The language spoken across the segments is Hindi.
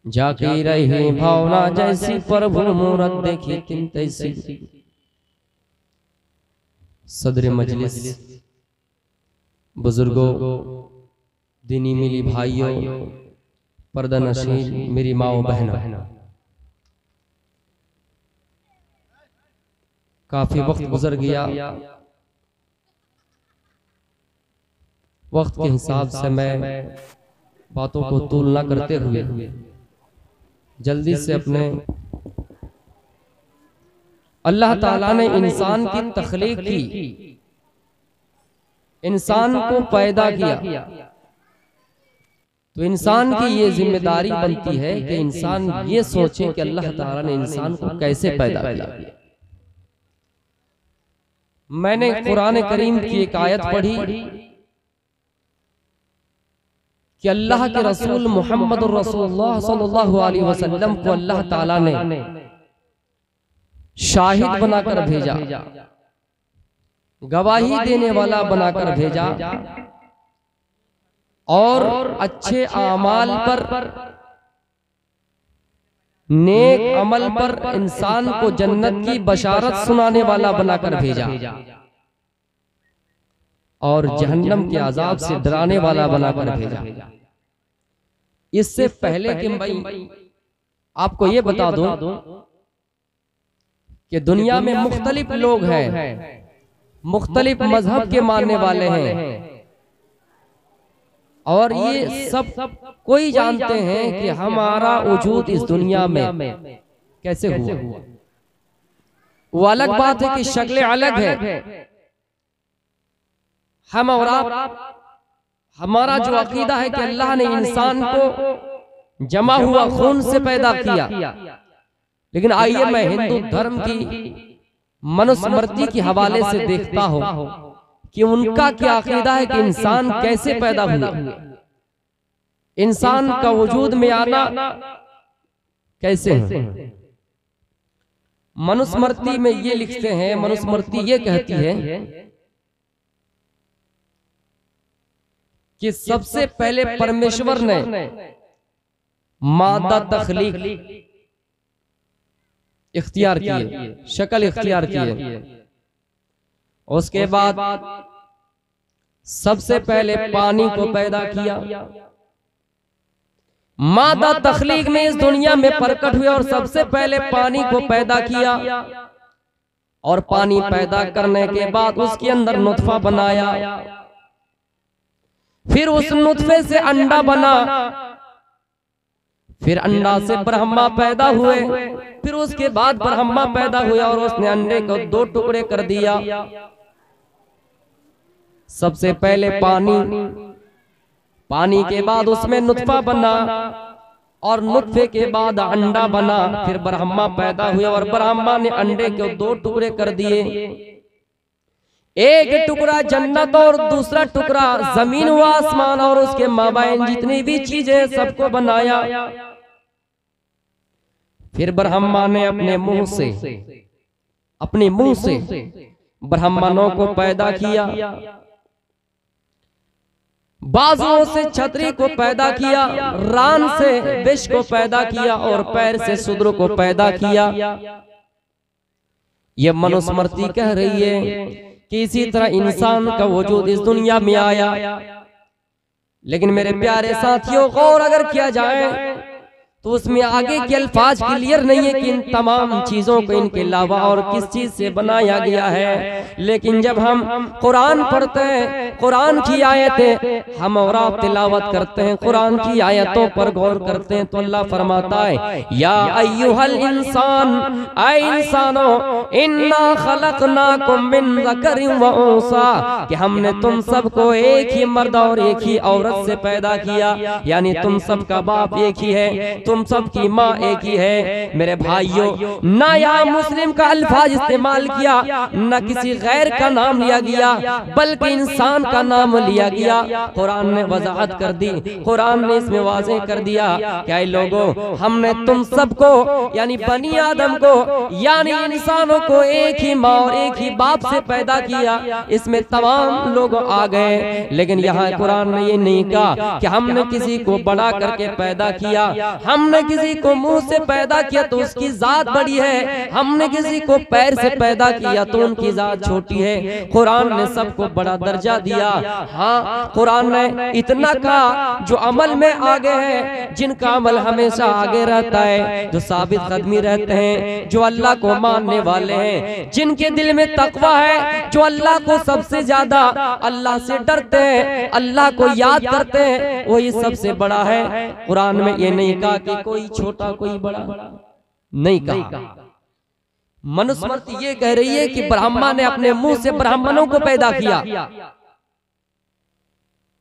जाकी रही भावना जैसी प्रभु मूरत देखी तिन तैसी। सदर मजलिस, बुजुर्गों, दीनी मिली भाइयों, पर्दा नशीन मेरी माओ बहना, काफी वक्त गुजर गया। वक्त के हिसाब से मैं बातों को तुलना करते हुए जल्दी से अपने अल्लाह ताला ने इंसान की तख्लीक की, इंसान को पैदा किया, तो इंसान की ये जिम्मेदारी बनती है कि इंसान ये सोचे कि अल्लाह ताला ने इंसान को कैसे पैदा किया। मैंने कुरान करीम की एक आयत पढ़ी कि अल्लाह के रसूल मोहम्मद रसूलुल्लाह सल्लल्लाहु अलैहि वसल्लम को अल्लाह ताला ने शाहिद बनाकर भेजा, गवाही देने वाला बनाकर भेजा, और अच्छे आमाल पर, नेक अमल पर इंसान को जन्नत की बशारत सुनाने वाला बनाकर भेजा, और जहन्नम के अजाब से डराने वाला बनाकर भेजा। इससे पहले कि मैं आपको ये बता दूं कि दुनिया में मुख्तलिफ लोग हैं, मुख्तलिफ मजहब के मानने वाले हैं, और ये सब कोई जानते हैं कि हमारा वजूद इस दुनिया में कैसे हुआ। वो अलग बात है कि शक्लें अलग है। हम और आप, हमारा जो अकीदा है कि अल्लाह ने इंसान को जमा हुआ खून से पैदा किया, लेकिन आइए मैं हिंदू धर्म की मनुस्मृति के हवाले से देखता हूं कि उनका क्या अकीदा है कि इंसान कैसे पैदा हुआ, इंसान का वजूद में आना कैसे है। मनुस्मृति में ये लिखते हैं, मनुस्मृति ये कहती है कि सबसे पहले परमेश्वर ने मादा तख्लीक इख्तियार किए, शक्ल इख्तियार किए। उसके बाद सबसे पहले पानी को पैदा किया। मादा तख्लीक में इस दुनिया में प्रकट हुए और सबसे पहले पानी को पैदा किया, और पानी पैदा करने के बाद उसके अंदर नुत्फा बनाया, फिर उस नुत्फे से अंडा बना, फिर अंडा से ब्रह्मा पैदा हुए, फिर उसके बाद ब्रह्मा पैदा हुआ और उसने अंडे को 2 टुकड़े कर दिया। सबसे पहले पानी, पानी के बाद उसमें नुत्फा बना, और नुत्फे के बाद अंडा बना, फिर ब्रह्मा पैदा हुआ और ब्रह्मा ने अंडे को 2 टुकड़े कर दिए। एक टुकड़ा जन्नत और दूसरा टुकड़ा जमीन व आसमान और उसके माबाइन जितनी भी चीजें सबको बनाया। फिर ब्रह्मा ने अपने मुंह से ब्राह्मणों को पैदा किया, बाजुओं से छतरी को पैदा किया, रान से विष को पैदा किया, और पैर से शूद्र को पैदा किया। यह मनुस्मृति कह रही है कि इसी तरह इंसान का वजूद इस दुनिया में आया। लेकिन मेरे प्यारे साथियों, गौर अगर किया जाए तो उसमें आगे के अल्फाज क्लियर नहीं है कि इन तमाम चीजों को इनके अलावा और किस चीज से बनाया गया है। लेकिन जब हम कुरान पढ़ते हैं, कुरान की आयतें हम और आप तिलावत करते हैं, कुरान की आयतों पर गौर करते हैं, तो अल्लाह फरमाता है, या अय्युहल इंसान, ऐ इंसानो, इन्ना खलकनाकुम मिन ज़करिन व उन्सा, कि हमने तुम सबको एक ही मर्द और एक ही औरत से पैदा किया, यानी तुम सबका बाप एक ही है, तुम सबकी माँ एक ही है। मेरे भाइयों, ना यहाँ मुस्लिम का अल्फाज इस्तेमाल किया, न किसी गैर का नाम लिया गया, बल्कि इंसान का नाम लिया गया। कुरान ने वजाहत कर दी, कुरान ने इसमें वाज़ेह कर दिया क्या लोगों, हमने तुम सबको यानी बनी आदम को यानी इंसानों को एक ही माँ और एक ही बाप से पैदा किया। इसमें तमाम लोग आ गए, लेकिन यहाँ कुरान ने ये नहीं कहा कि हमने किसी को बड़ा करके पैदा किया, हमने किसी को मुंह से पैदा किया तो उसकी जात बड़ी है, हमने किसी को पैर से पैदा किया तो उनकी जात छोटी है। कुरान ने सबको बड़ा दर्जा दिया। हाँ, कुरान ने इतना कहा जो अमल में आगे है, जिनका अमल हमेशा आगे रहता है, जो साबित कदमी रहते हैं, जो अल्लाह को मानने वाले हैं, जिनके दिल में तकवा है, जो अल्लाह को सबसे ज्यादा अल्लाह से डरते हैं, अल्लाह को याद करते हैं, वही सबसे बड़ा है। कुरान में ये नहीं कहा कि कोई छोटा कोई बड़ा, नहीं कहा। मनुस्मृति ये कह रही है कि ब्रह्मा ने अपने मुंह से ब्राह्मणों को पैदा किया,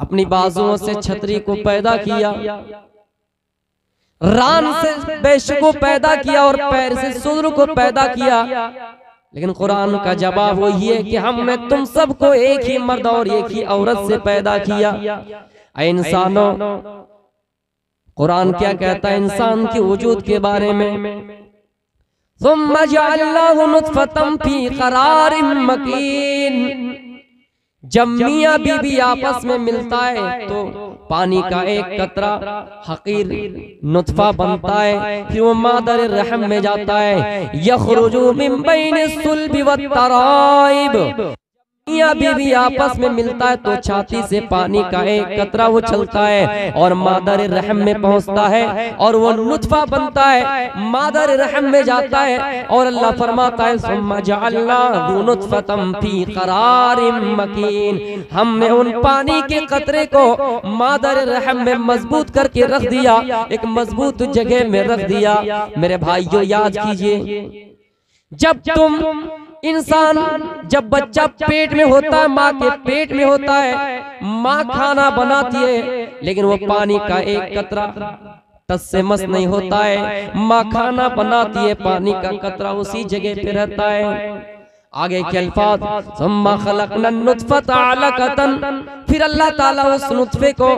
अपनी बाजुओं से छतरी को पैदा किया, रान से वैश्य को पैदा किया और पैर से शूद्र को पैदा किया। लेकिन कुरान का जवाब वही है कि हमने तुम सबको एक ही मर्द और एक ही औरत से पैदा किया। ऐ इंसानों, कुरान क्या कहता है इंसान के वजूद के बारे में? सुम्मा जअलनाहु नुत्फतन फी क़रारिन मकीन। जब मियां बीबी आपस में मिलता है तो पानी का एक कतरा हकीर नुत्फा बनता है, फिर वो मादर रहम में जाता है। यखरुजु मिन बैनि सुल्बि वत्तराइब। मियां बीबी आपस में मिलता है तो छाती से पानी का एक कतरा वो चलता है और मादर रहम में पहुंचता है और वो नुत्फा बनता है, मादर रहम में जाता है। और अल्लाह फरमाता है सुम्मा जअलनाहु नुत्फतन फी क़रारिन मकीन। हमने उन पानी के कतरे को मादर रहम में मजबूत करके रख दिया, एक मजबूत जगह में रख दिया। मेरे भाइयों, याद कीजिए, जब तुम इंसान, जब बच्चा पेट में होता है, माँ के पेट में होता है, माँ खाना बनाती है, लेकिन वो पानी का एक कतरा टस से मस नहीं होता है। माँ खाना बनाती है, पानी का कतरा उसी जगह पे रहता है। आगे के अल्फाज सुम्मा खलक़ना नुत्फ़ता अलक़तन, फिर अल्लाह ताला उस नुत्फे को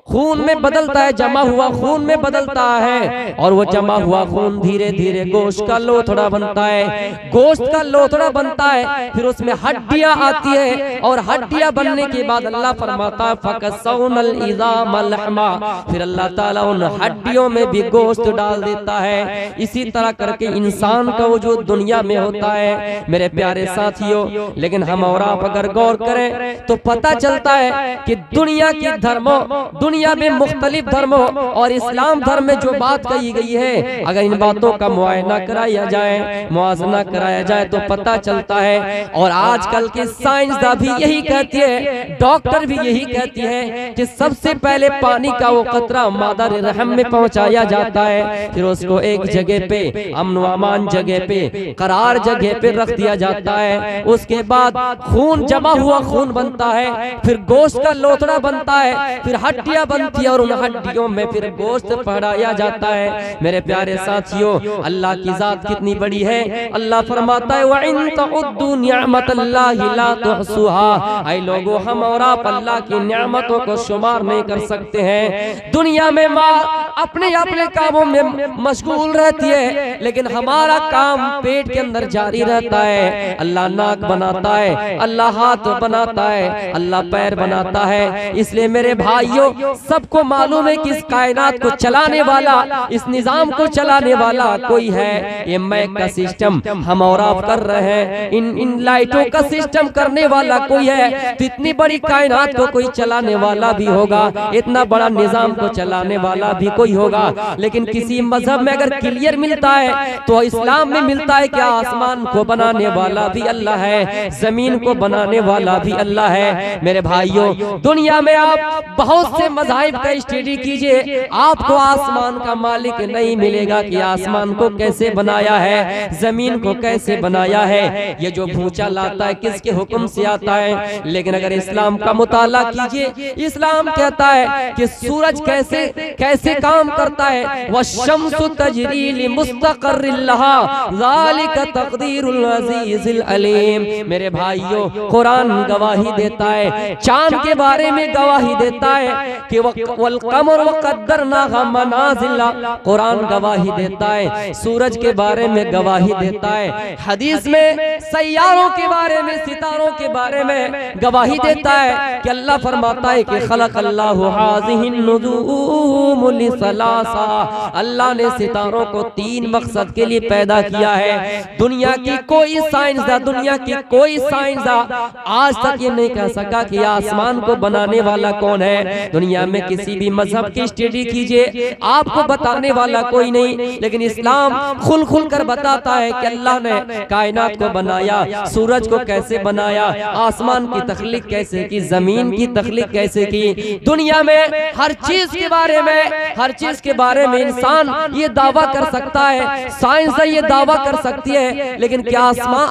खून में बदलता है, जमा हुआ खून में बदलता है, और वो जमा हुआ खून धीरे धीरे गोश्त का लोथड़ा बनता है। गोश्त का लोथड़ा बनता है, फिर उसमें हड्डियां आती है, और हड्डियां बनने के बाद अल्लाह फरमाता है फकसौनल इज़ाम लहमा, फिर अल्लाह ताला उन हड्डियों में भी गोश्त डाल देता है। इसी तरह करके इंसान का वजूद दुनिया में होता है मेरे प्यारे साथियों। लेकिन हम और आप अगर गौर करें तो पता चलता है कि दुनिया की धर्मों, दुनिया में मुख्तलिफ धर्मों और इस्लाम धर्म में जो बात कही गई है, अगर इन बातों का मुआयना कराया जाए, मुआजना कराया जाए तो पता चलता है। और आजकल के साइंसदान भी यही कहती है, डॉक्टर भी यही कहती है कि सबसे पहले पानी का वो कतरा मादर रहम में पहुंचाया जाता है, फिर उसको एक जगह पे, अमन व अमान जगह पे, करार जगह पे रख दिया जाता है। उसके बाद खून, जमा हुआ खून बनता है, फिर गोश्त का लोथड़ा बनता है, फिर हड्डियां बनती है, और उन हड्डियों में फिर गोश्त पहराया जाता है। मेरे प्यारे साथियों, अल्लाह की जात कितनी बड़ी है। अल्लाह फरमाता है व इन तउद्दू निअमतल्लाहि ला तुहसूहा। ऐ लोगों, हम और आप अल्लाह की नियामतों को शुमार नहीं कर सकते हैं। दुनिया में माँ अपने अपने कामों में मशगूल रहती है, लेकिन हमारा काम पेट के अंदर जारी रहता है। अल्लाह नाक बनाता है, अल्लाह हाथ बनाता है, अल्लाह पैर बनाता है। इसलिए मेरे भाइयों, सबको मालूम है कि इस कायनात को चलाने वाला, इस निजाम को चलाने वाला कोई है। ये मैक का सिस्टम हम और आप कर रहे हैं, इन लाइटों का सिस्टम करने वाला कोई है, तो इतनी बड़ी कायनात को कोई चलाने वाला भी होगा, इतना बड़ा निजाम को चलाने वाला भी कोई होगा। लेकिन किसी मजहब में अगर क्लियर मिलता है तो इस्लाम में मिलता है कि आसमान को बनाने वाला भी अल्लाह है, जमीन को बनाने वाला भी अल्लाह है। मेरे भाइयों, दुनिया में आप बहुत से मज़ाहिब का स्टडी कीजिए, आपको आसमान का मालिक नहीं मिलेगा कि आसमान को कैसे बनाया है, जमीन को कैसे बनाया है, ये जो भूचाल आता है किसके हुक्म से आता है। लेकिन अगर इस्लाम का मुताला कीजिए, इस्लाम कहता है कि सूरज कैसे कैसे काम करता है, वश्शम्सु तजरी लिमुस्तक़र्रिन लहा ज़ालिका तक़दीरुल अज़ीज़िल अलीम। मेरे भाइयों, कुरान गवाही देता है, चांद के बारे में गवाही देता है कि वल क़मर वक़द्दरनाहा मनाज़िला, कुरान गवाही देता है। सूरज के बारे में गवाही देता है, हदीस में सैयारों के बारे में, सितारों के बारे में गवाही देता है कि अल्लाह फरमाता है कि खलक़ल्लाहु हाज़िहिन नुजूम लिसलासा, अल्लाह ने सितारों को 3 मकसद के लिए पैदा किया है। दुनिया की कोई साइंसदान, दुनिया की कोई साइंसदान आज तक ये नहीं कह सका कि आसमान को बनाने वाला कौन है। दुनिया में किसी भी मजहब की स्टडी कीजिए, आपको बताने वाला कोई नहीं, लेकिन इस्लाम खुल कर बताता है कि अल्लाह ने कायनात को बनाया, सूरज को कैसे बनाया, आसमान की तख्लीक कैसे की, जमीन की तख्लीक कैसे की। दुनिया में हर चीज के बारे में, हर चीज के बारे में इंसान ये दावा कर सकता है, साइंस ये दावा कर सकती है, लेकिन क्या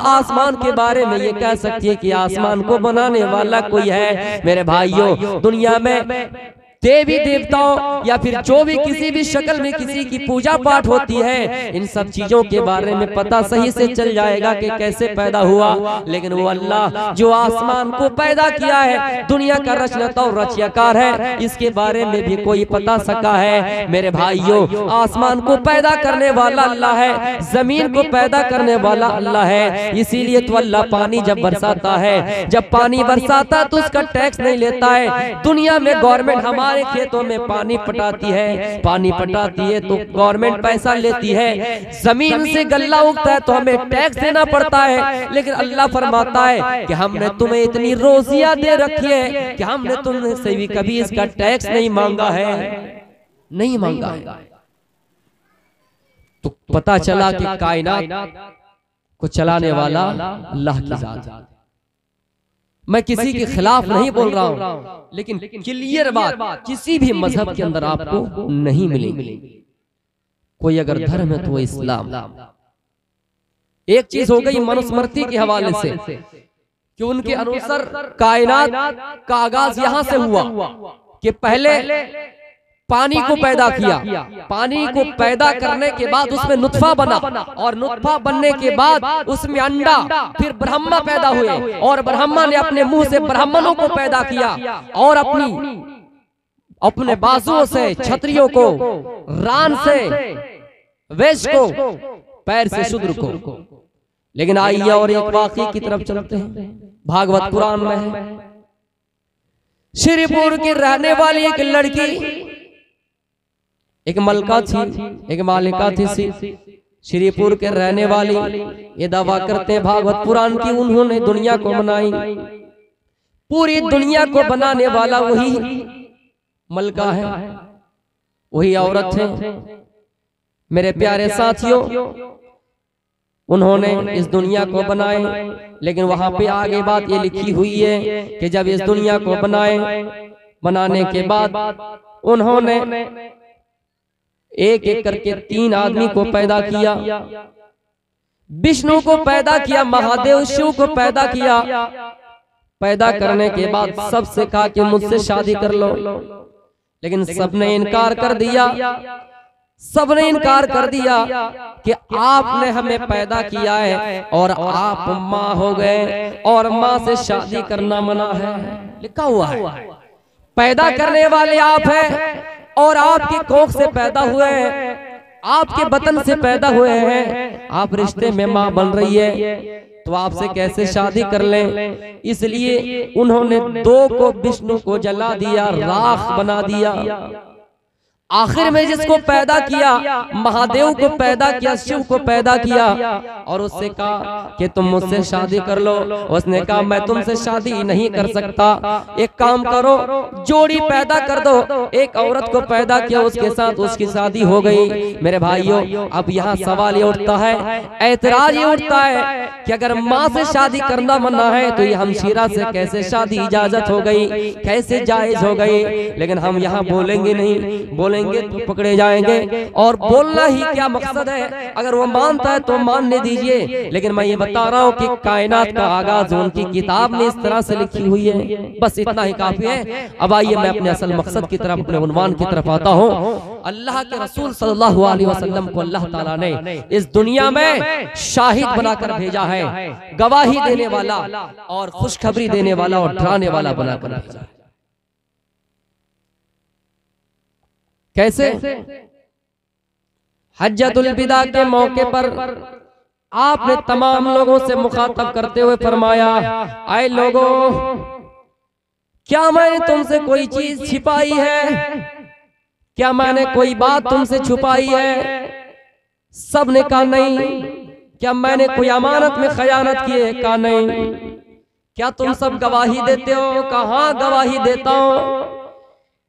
आसमान के बारे में ये कह सकती है कि आसमान को बनाने वाला कोई है? मेरे भाइयों, दुनिया में देवी देवताओं या फिर जो भी किसी भी शक्ल में किसी की पूजा पाठ होती है, इन सब चीजों के बारे में पता सही से चल जाएगा कि कैसे पैदा हुआ। लेकिन वो अल्लाह जो आसमान को पैदा किया है, दुनिया का रचनाता और रचयकार है, इसके बारे में भी कोई पता सका है? मेरे भाइयों, आसमान को पैदा करने वाला अल्लाह है, जमीन को पैदा करने वाला अल्लाह है। इसीलिए तो अल्लाह पानी जब बरसाता है, जब पानी बरसाता है तो उसका टैक्स नहीं लेता है। दुनिया में गवर्नमेंट हमारे खेतों में पानी पटाती है, पानी पटाती है तो गवर्नमेंट पैसा लेती है। जमीन से गल्ला उगता है तो हमें टैक्स देना पड़ता है, लेकिन अल्लाह फरमाता है कि हमने तुम्हें इतनी रोजियां दे रखी है कि हमने तुमसे भी कभी इसका टैक्स नहीं मांगा है, नहीं मांगा है। तो पता चला कि कायनात को चलाने वाला अल्लाह की जात है। मैं किसी के खिलाफ नहीं बोल रहा हूं, लेकिन क्लियर बात, किसी भी मजहब के अंदर आपको नहीं मिलेगी। कोई अगर धर्म है तो वो इस्लाम। एक चीज हो गई मनुस्मृति के हवाले से कि उनके अनुसार कायनात का आगाज यहां से हुआ कि पहले पानी को पैदा किया, पानी को पैदा करने के बाद उसमें नुत्फा बना, और नुत्फा बनने के बाद उसमें अंडा, फिर ब्रह्मा पैदा हुए, और ब्रह्मा ने अपने मुंह से ब्राह्मणों को पैदा किया, और अपने बाजुओं से क्षत्रियों को, रान से वैश्य को, पैर से शूद्र को। लेकिन आइए और एक वाकई की तरफ चलते हैं। भागवत पुराण में है, श्रीपुर की रहने वाली एक लड़की, एक मलका थी, एक मालिका थी, श्रीपुर के रहने वाली। ये दावा करते हैं भागवत पुराण की उन्होंने दुनिया को बनाई, पूरी दुनिया को बनाने वाला वही मलका है, वही औरत है। मेरे प्यारे साथियों, उन्होंने इस दुनिया को बनाए, लेकिन वहां पे आगे बात ये लिखी हुई है कि जब इस दुनिया को बनाने के बाद उन्होंने एक एक करके 3 आदमी को पैदा किया। विष्णु को पैदा किया, महादेव शिव को पैदा किया। पैदा करने के बाद सबसे कहा कि मुझसे शादी कर लो, लेकिन सबने इनकार कर दिया। सबने इनकार कर दिया कि आपने हमें पैदा किया है और आप माँ हो गए, और माँ से शादी करना मना है। लिखा हुआ है पैदा करने वाले आप हैं, और आपकी कोख से पैदा हुए हैं, आपके बतन से पैदा हुए हैं, आप रिश्ते में माँ बन रही है, तो आपसे कैसे शादी कर लें? इसलिए उन्होंने 2 को विष्णु को जला दिया, राख बना दिया। आखिर में जिसको पैदा किया, महादेव को पैदा किया, शिव को पैदा किया, और उससे कहा कि तुम मुझसे शादी कर लो। उसने कहा मैं तुमसे शादी नहीं कर सकता, एक काम करो जोड़ी पैदा कर दो। एक औरत को पैदा किया, उसके साथ उसकी शादी हो गई। मेरे भाइयों, अब यहाँ सवाल ये उठता है, ऐतराज ये उठता है कि अगर माँ से शादी करना मना है तो ये हमशीरा से कैसे शादी इजाजत हो गई, कैसे जायज हो गई? लेकिन हम यहाँ बोलेंगे नहीं, बोलेंगे तो पकड़े जाएंगे। और बोलना ही क्या मकसद है? अगर वो मानता है तो मानने दीजिए, लेकिन मैं ये बता रहा हूँ कि कायनात का आगाज उनकी किताब में इस तरह से लिखी हुई है। बस इतना ही काफी है। अब आइए मैं अपने असल मकसद की तरफ, अपने उन्वान की तरफ आता हूँ। अल्लाह के रसूल सल्लल्लाहु अलैहि वसल्लम को अल्लाह ताला ने इस दुनिया में शाहिद बनाकर भेजा है, गवाही देने वाला और खुशखबरी देने वाला और डराने वाला बनाकर भेजा। कैसे? हज्जतुल विदा के मौके पर आपने तमाम लोगों से मुखातब करते हुए फरमाया, आए लोगों, क्या मैंने तुमसे कोई चीज छिपाई है? क्या मैंने कोई बात तुमसे छुपाई है? सब ने कहा नहीं। क्या मैंने कोई अमानत में खयानत की है? कहा नहीं। क्या तुम सब गवाही देते हो? कहाँ गवाही देता हूं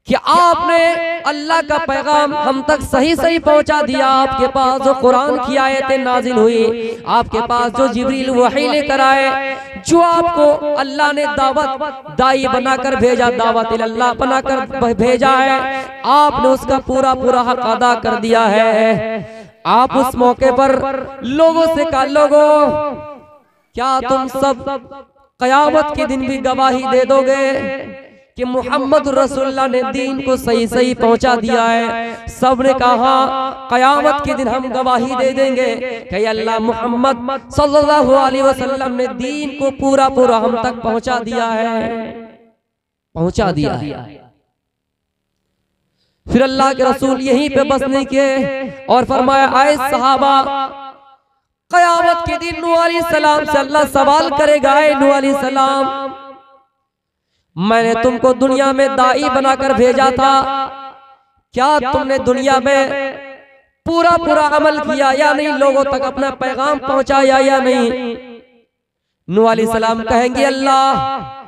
कि आपने अल्लाह का पैगाम हम तक सही सही पहुंचा दिया। आपके पास जो कुरान की आयतें नाजिल हुई, आपके पास जो जिब्रील वही लेकर आए, जो आपको अल्लाह ने दावत दाई बनाकर भेजा, दावत इल्लाह बनाकर भेजा है, आपने उसका पूरा पूरा हक अदा कर दिया है। आप उस मौके पर लोगों से कहा, लोगों क्या तुम सब कयामत के दिन भी गवाही दे दोगे कि मोहम्मद रसूलुल्लाह ने दीन को सही सही पहुंचा दिया है? सब ने कहा कयामत के दिन हम गवाही दे देंगे कि अल्लाह मोहम्मद सल्लल्लाहु अलैहि वसल्लम ने दीन को पूरा पूरा हम तक पहुंचा दिया है, पहुंचा दिया है। फिर अल्लाह के रसूल यहीं पे बस नहीं किए और फरमाया, आए सहाबा, कयामत के दिन नूह अलैहिस्सलाम से अल्लाह सवाल करेगा, आए नूह अलैहिस्सलाम, मैंने तुमको दुनिया में दाई बनाकर भेजा था, क्या तुमने दुनिया में पूरा पूरा अमल किया या नहीं? लोगों तक अपना पैगाम पहुंचाया या नहीं? नूह अलैहिस्सलाम कहेंगे, अल्लाह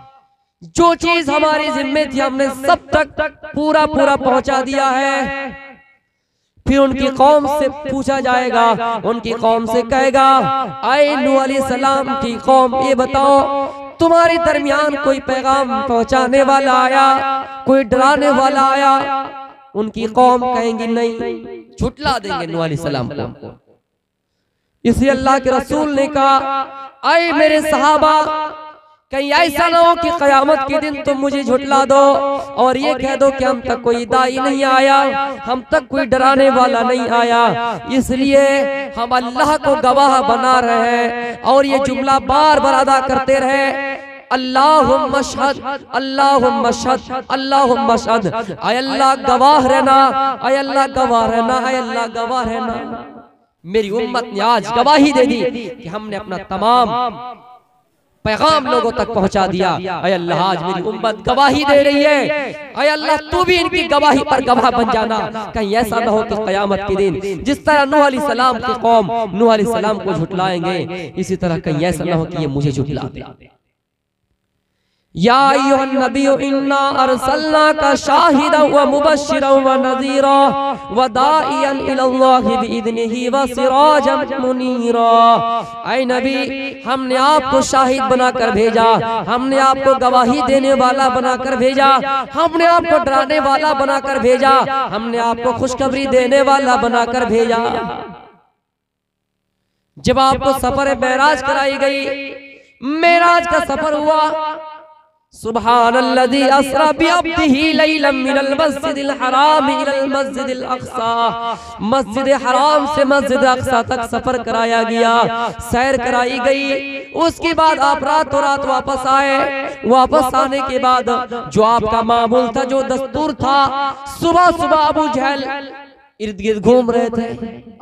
जो चीज हमारी जिम्मे थी हमने सब तक पूरा पूरा पहुंचा दिया है। फिर उनकी कौम से पूछा जाएगा, उनकी कौम से कहेगा, आए नूह अलैहिस्सलाम की कौम, ये बताओ तुम्हारे दरमियान कोई पैगाम पहुंचाने वाला आया, कोई डराने वाला आया? उनकी कौम कहेंगी नहीं, झुटला देंगे नूह अलैहिस्सलाम को। इसलिए अल्लाह के रसूल ने कहा, आए मेरे सहाबा, कहीं ऐसा ना हो कि कयामत के दिन तुम मुझे झुटला दो और ये कह दो कि हम तक कोई दाई नहीं आया, हम तक कोई डराने वाला नहीं आया। इसलिए हम अल्लाह को गवाह बना रहे हैं और ये जुमला बार बार अदा करते रहे, अल्लाहुम्मा शहद, अल्लाहुम्मा शहद, अल्लाहुम्मा शहद। आय अल्लाह गवाह रहना, आय अल्लाह गवाह रहना, आय अल्लाह गवाह रहना। मेरी उम्मत ने आज गवाही दे दी कि हमने अपना तमाम पैगाम लोगों तक पहुंचा दिया। अय अल्लाह आज मेरी उम्मत गवाही दे रही है, अय अल्लाह तू भी इनकी गवाही पर गवाह बन जाना। कहीं ऐसा ना हो कि कयामत के दिन जिस तरह नूह अलैहिस्सलाम की कौम नूह अलैहिस्सलाम को झुटलाएंगे, इसी तरह कहीं ऐसा ना हो कि ये मुझे झुटला दे। या अय्युहन नबिय्यु इन्ना अरसलनाका शाहिदन व मुबश्शिरन व नज़ीरा व दाइयन इलल्लाहि बिइज़निही व सिराजन मुनीरा। ऐ नबी, हमने आपको शाहिद बनाकर भेजा, हमने आपको गवाही देने वाला बनाकर भेजा, हमने आपको डराने वाला बनाकर भेजा, हमने आपको खुशखबरी देने वाला बनाकर भेजा। जब आपको सफर मेराज कराई गई, मेराज का सफर हुआ, सुब्हानल्लज़ी अस्रा बिअब्दिही लैलन मिनल मस्जिदिल हराम इलल मस्जिदिल अक़सा। मस्जिद हराम से मस्जिद अक़सा तक सफर कराया गया, सैर कराई गई। उसके बाद आप रातों रात वापस आए। वापस आने के बाद जो आपका मामूल था, जो दस्तूर था, सुबह सुबह अबू जहल इर्द गिर्द घूम रहे थे।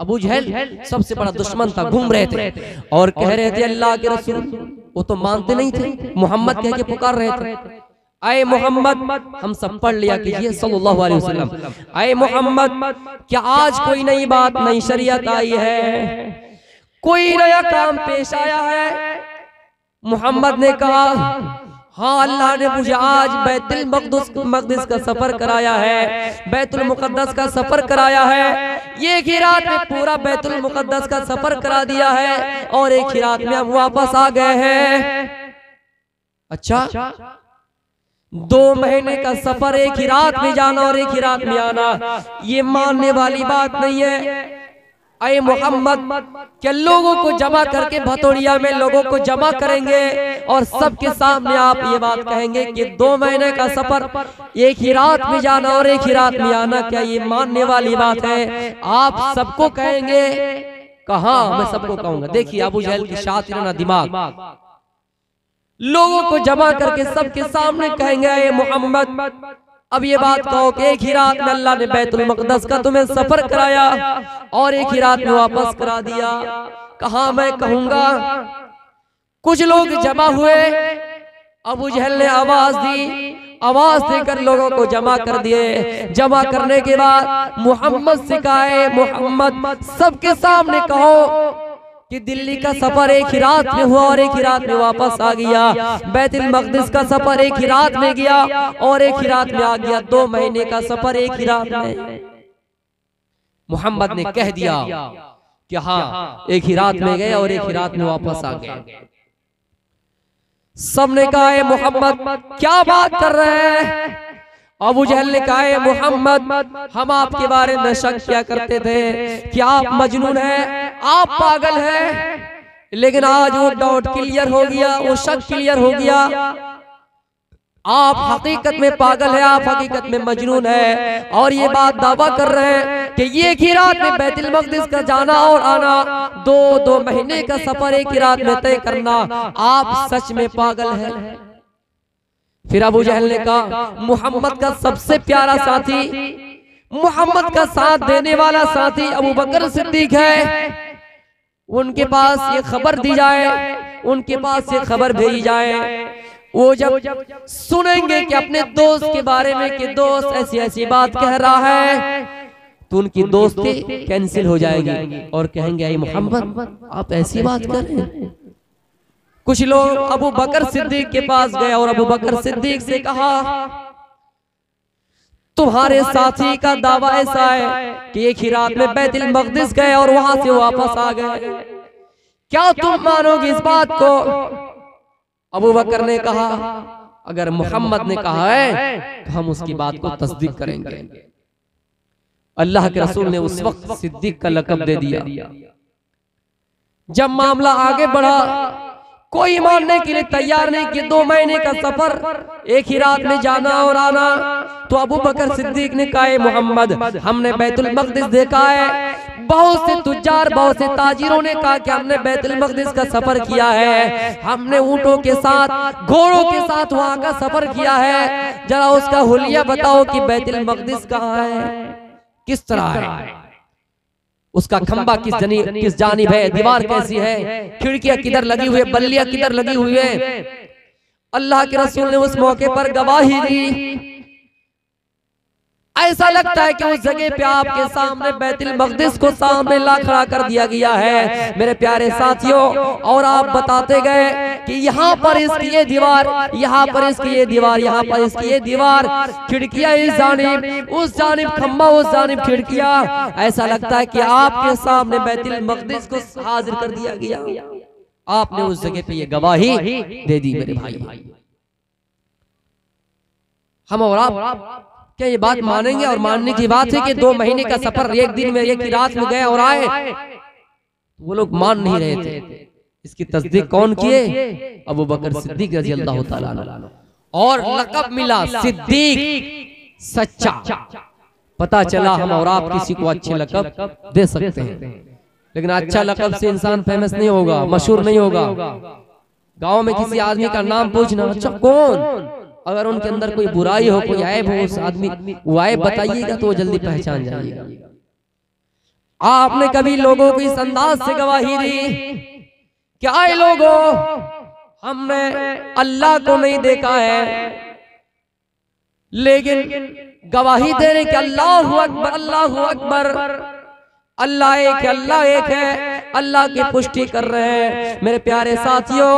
अबू जहल सबसे बड़ा दुश्मन था, घूम रहे थे और कह रहे थे अल्लाह के रसूल, वो तो मानते नहीं थे, मोहम्मद कह के पुकार रहे थे, आए मोहम्मद, हम सब पढ़ लिया कीजिए सल्लल्लाहु अलैहि वसल्लम, आए मोहम्मद, क्या आज कोई नई बात, नई शरीयत आई है, कोई नया काम पेश आया है? मोहम्मद ने कहा, हाँ अल्लाह ने मुझे आज बैतुल मक़दिस का सफर कराया है, बैतुल मुक़द्दस का सफर कराया है। एक ही रात में पूरा बैतुल मुक़द्दस का सफर करा दिया है और एक ही रात में हम वापस आ गए हैं। अच्छा, 2 महीने का सफर एक ही रात में जाना और एक ही रात में आना, ये मानने वाली बात नहीं है। अय मोहम्मद, क्या लोगों को जमा करके भतोड़िया में लोगों को जमा करेंगे और सबके सामने आप ये बात कहेंगे कि 2 महीने का सफर एक ही रात में जाना और एक ही रात में आना, क्या ये मानने वाली बात है? आप सबको कहेंगे? कहाँ मैं सबको कहूंगा। देखिए अबू जहल की शातिराना दिमाग, लोगों को जमा करके सबके सामने कहेंगे, अय मोहम्मद, अब ये बात कहो कि एक ही रात में अल्लाह ने बैतुल मक़दस का तुम्हें सफर कराया और एक ही रात में वापस करा दिया। कहाँ मैं कहूंगा। कुछ लोग जमा हुए, अबू जहल ने आवाज दी, आवाज देकर लोगों को जमा कर दिए। जमा करने के बाद मोहम्मद से कहा, मोहम्मद सबके सामने कहो कि दिल्ली का सफर एक ही रात में हुआ और एक ही रात में वापस आ गया। बैतुल मक़दिस का सफर एक ही रात में गया और एक ही रात में आ गया। 2 महीने का सफर एक ही रात में। मोहम्मद ने कह दिया कि हाँ, एक ही रात में गए और एक ही रात में वापस आ गए। सबने कहा, मोहम्मद क्या बात कर रहे हैं? अबू जहल ने कहा, मोहम्मद हम आपके बारे में शक किया करते थे कि आप मजनून हैं, आप पागल हैं, लेकिन आज वो डाउट क्लियर हो गया, वो शक क्लियर हो गया। आप हकीकत में पागल है, आप हकीकत में मजनून है। और ये बात दावा कर रहे हैं कि ये एक ही रात में बैतुल मक़दिस का जाना और आना, 2 महीने का सफर एक ही रात में तय करना, आप सच में पागल है। फिर अबू जहल ने कहा, मोहम्मद का सबसे प्यारा साथी, मोहम्मद का साथ देने वाला साथी अबू बकर सिद्दीक है, उनके पास ये खबर दी जाए, उनके पास ये खबर भेजी जाए। वो जब सुनेंगे कि अपने दोस्त के बारे में कि दोस्त ऐसी ऐसी बात कह रहा है, तो उनकी दोस्ती कैंसिल हो जाएगी और कहेंगे, आई मोहम्मद आप ऐसी बात कर रहे हैं। कुछ लोग अबू बकर सिद्दीक के पास गए और अबू बकर सिद्दीक से कहा, तुम्हारे साथी का दावा ऐसा है कि एक ही रात में बैतुल मक़दिस गए और वहां से वापस आ गए, क्या तुम मानोगे इस बात को? अबू बकर ने कहा, अगर मोहम्मद ने कहा है तो हम उसकी बात को तस्दीक करेंगे। अल्लाह के रसूल ने उस वक्त सिद्दीक का लक़ब दे दिया। जब मामला आगे बढ़ा, कोई मानने के लिए तैयार नहीं कि 2 महीने का सफर एक ही रात में जाना और आना, तो अबू बकर सिद्दीक ने कहा, मोहम्मद हमने बैतुल मक़दिस देखा है, बहुत से तुज्जार, बहुत से ताजिरों ने कहा कि हमने बैतुल मक़दिस का सफर किया है, हमने ऊंटों के साथ, घोड़ों के साथ वहां का सफर किया है, जरा उसका हुलिया बताओ कि बैतुल मक़दिस कहाँ है, किस तरह है, उसका खंबा किस जानिब है, दीवार कैसी है, खिड़कियां किधर लगी हुई है, बल्लियां किधर लगी हुई है। अल्लाह के रसूल ने उस मौके पर गवाही दी। ऐसा लगता है कि उस जगह पे आपके सामने बैतुल मक़दिस को सामने ला खड़ा कर दिया गया है मेरे प्यारे साथियों। और आप बताते गए कि यहाँ पर इसकी ये दीवार, यहाँ पर इसकी ये दीवार, यहाँ पर इसकी ये दीवार, खिड़कियां इस जानिब, उस जानिब खंबा, उस जानिब खिड़कियां। ऐसा लगता है कि आपके सामने बैतुल मक़दिस को हाजिर कर दिया गया। आपने उस जगह पे ये गवाही दे दी मेरे भाई। हम और आप क्या ये बात मानेंगे? और मानने की बात है कि 2 महीने का सफर एक दिन में, एक ही रात में गए और आए, वो लोग मान नहीं रहे थे। इसकी तस्दीक कौन किए? अबू बकर सिद्दीक रज़ी अल्लाह ताला अन्हु। और लक़ब मिला सिद्दीक, सच्चा। पता चला हम और आप किसी को अच्छे लक़ब दे सकते हैं, लेकिन अच्छा लक़ब से इंसान फेमस नहीं होगा, मशहूर नहीं होगा। गांव में किसी आदमी का नाम पूछना, अच्छा कौन, अगर उनके अंदर कोई बुराई हो, कोई ऐब हो, उस आदमी वो ऐब बताइएगा तो वो जल्दी पहचान जाइएगा। आपने कभी लोगों को इस अंदाज से गवाही दी, क्या ये लोगों, हमने अल्लाह को नहीं देखा है, लेकिन गवाही दे रहे कि अल्लाहु अकबर, अल्लाहु अकबर, अल्लाह एक है, अल्लाह एक है, अल्लाह की पुष्टि कर रहे हैं। मेरे प्यारे साथियों,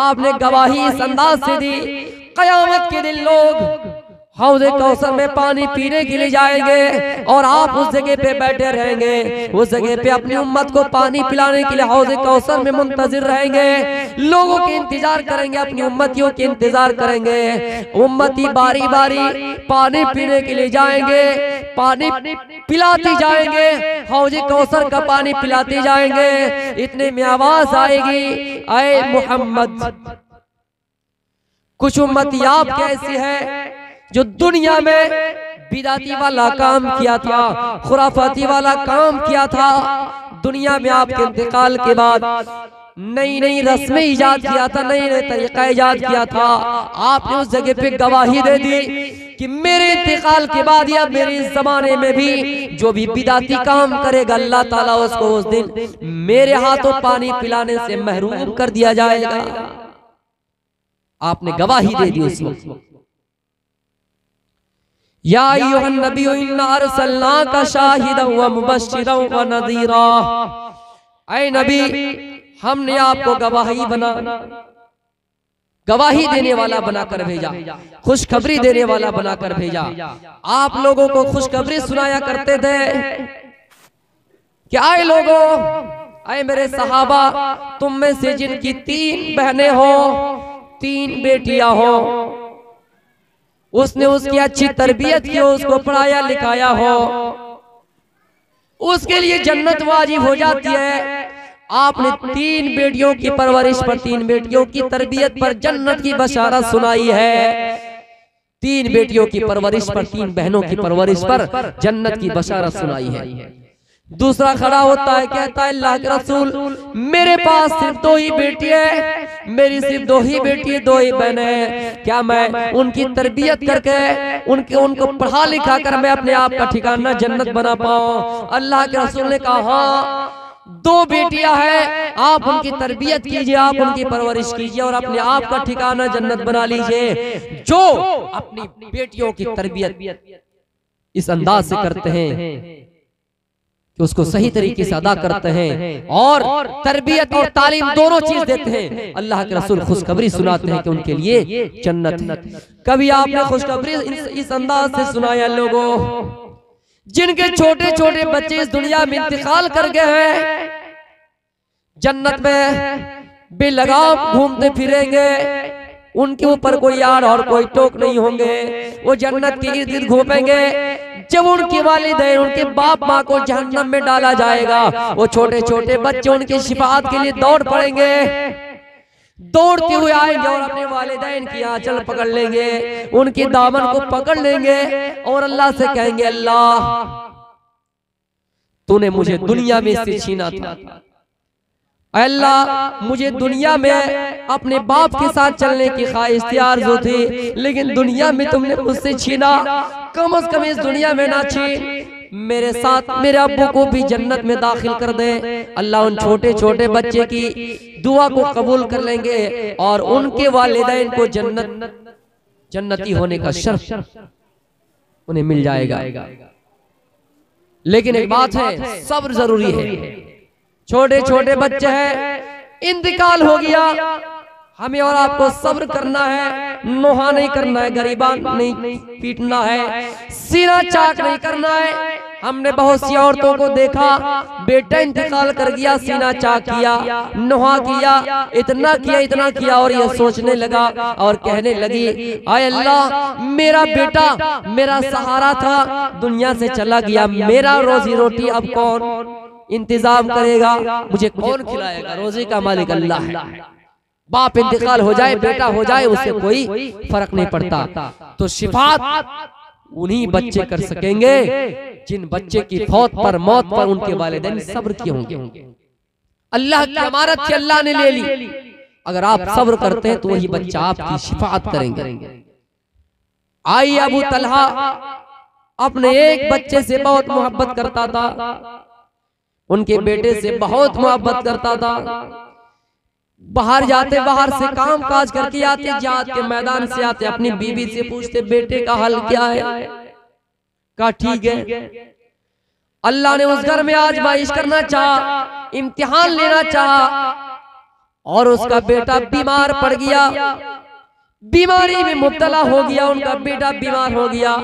आपने गवाही इस अंदाज से दी, क़यामत के दिन लोग हौज़े कौसर में पानी पीने के लिए जाएंगे और आप उस जगह पे बैठे रहेंगे, उस जगह पे अपनी उम्मत को पानी पिलाने के लिए हौज़े कौसर में मुंतज़िर रहेंगे, लोगों के इंतजार करेंगे, अपनी उम्मतियों के इंतजार करेंगे। उम्मती बारी बारी पानी पीने के लिए जाएंगे, पानी पिलाते जाएंगे, हौज़े कौसर का पानी पिलाते जाएंगे। इतने में आवाज आएगी, ऐ मोहम्मद, कुछ उम्मती आप कैसी है जो दुनिया में बिदाती वाला काम किया था, खुराफाती वाला काम किया था, दुनिया में आपके इंतकाल के बाद नई नई रस्में इजाद किया था, नई नई तरीका इजाद किया था। आपने उस जगह पे गवाही दे दी कि मेरे इंतकाल के बाद या मेरे इस जमाने में भी जो भी बिदाती काम करेगा, अल्लाह ताला उसको उस दिन मेरे हाथों पानी पिलाने से महरूम कर दिया जाएगा। आपने गवाही दे दी उस वक्त। या अय्युहन नबी इन्ना अरसलनाका शाहिदन व मुबश्शिरन व नज़ीरा। ऐ नबी, हमने आपको गवाही देने वाला बनाकर भेजा, खुशखबरी देने वाला बनाकर भेजा। आप लोगों को खुशखबरी सुनाया करते थे कि आए लोगों, आए मेरे सहाबा, तुम में से जिनकी 3 बहनें हो, 3 बेटियां हो, उसने उसकी अच्छी तरबियत की हो, उसको पढ़ाया लिखाया हो, उसके लिए जन्नत वाजिब हो जाती है। आपने 3 बेटियों की परवरिश पर, 3 बेटियों की तरबियत पर जन्नत की बशारत सुनाई है। 3 बेटियों की परवरिश पर, 3 बहनों की परवरिश पर जन्नत की बशारत सुनाई है। दूसरा खड़ा होता है, कहता है अल्लाह के रसूल, मेरे पास सिर्फ 2 ही बेटी है, मेरी सिर्फ 2 ही बेटी है, 2 ही बहन है, क्या मैं उनकी तरबियत करके उनको पढ़ा लिखा कर मैं अपने आप का ठिकाना जन्नत बना पाऊं? अल्लाह के रसूल ने कहा हाँ, 2 बेटियां हैं, आप उनकी तरबियत कीजिए, आप उनकी परवरिश कीजिए और अपने आप का ठिकाना जन्नत बना लीजिए। जो अपनी बेटियों की तरबियत इस अंदाज से करते हैं कि उसको सही तरीके से अदा करते हैं और तरबियत और तालीम दोनों चीज देते हैं, अल्लाह के रसूल खुशखबरी सुनाते हैं कि उनके लिए जन्नत। कभी आपने खुशखबरी इस अंदाज से सुनाया लोगों, जिनके छोटे छोटे बच्चे इस दुनिया में इंतकाल कर गए हैं, जन्नत में बेलगाम घूमते फिरेंगे, उनके ऊपर कोई यार और कोई टोक नहीं होंगे, वो जन्नत के इर्द गिर्द घूमेंगे। जब उनके वालिदैन, उनके बाप माँ को जहन्नम में डाला जाएगा, वो छोटे छोटे बच्चे उनकी शिफाअत के लिए दौड़ पड़ेंगे, दौड़ते हुए आएंगे और अपने वालिदैन की आंचल पकड़ लेंगे, उनके दामन को पकड़ लेंगे और अल्लाह से कहेंगे, अल्लाह तूने मुझे दुनिया में इससे छीना था, अल्लाह मुझे दुनिया में अपने बाप के साथ चलने की ख्वाहिश थी, आरज़ू थी, लेकिन दुनिया में तुमने मुझसे छीना, कम से कम इस दुनिया में ना छीन, मेरे साथ मेरे अब्बू को भी जन्नत में दाखिल कर दे। अल्लाह उन छोटे छोटे बच्चे की दुआ को कबूल कर लेंगे और उनके वालिदैन को जन्नती होने का शर्फ उन्हें मिल जाएगा। लेकिन एक बात है, सब्र जरूरी है। छोटे छोटे बच्चे हैं, इंतकाल हो गया, हमें और आपको सब्र करना है, नोहा नहीं करना है, गरीबान नहीं पीटना है, सीना चाक नहीं करना है। हमने बहुत सी औरतों को देखा, बेटा इंतकाल कर गया, सीना चाक किया, नोहा किया, इतना किया और ये सोचने लगा और कहने लगी, आय अल्लाह, मेरा बेटा मेरा सहारा था, दुनिया से चला गया, मेरा रोजी रोटी अब कौन इंतजाम करेगा, मुझे कौन खिलाएगा? रोजी का मालिक अल्लाह है। बाप इंतकाल हो जाए, बेटा हो जाए, उससे कोई फर्क नहीं पड़ता। तो शिफात उन्हीं बच्चे कर सकेंगे जिन बच्चे की मौत पर उनके वालिदैन सब्र किए होंगे। अल्लाह की अमानत से अल्लाह ने ले ली, अगर आप सब्र करते हैं तो वही बच्चा आपकी शिफात करेंगे। आई अबू तलहा अपने एक बच्चे से बहुत मोहब्बत करता था, उनके बेटे से बहुत मोहब्बत करता था। बाहर जाते, बाहर से काम काज करके आते, जिहाद के मैदान से आते, अपनी बीवी से पूछते बेटे का हाल क्या है? कहा ठीक है। अल्लाह ने उस घर में आजमाइश करना चाहा, इम्तिहान लेना चाहा और उसका बेटा बीमार पड़ गया, बीमारी में मुब्तला हो गया, उनका बेटा बीमार हो गया।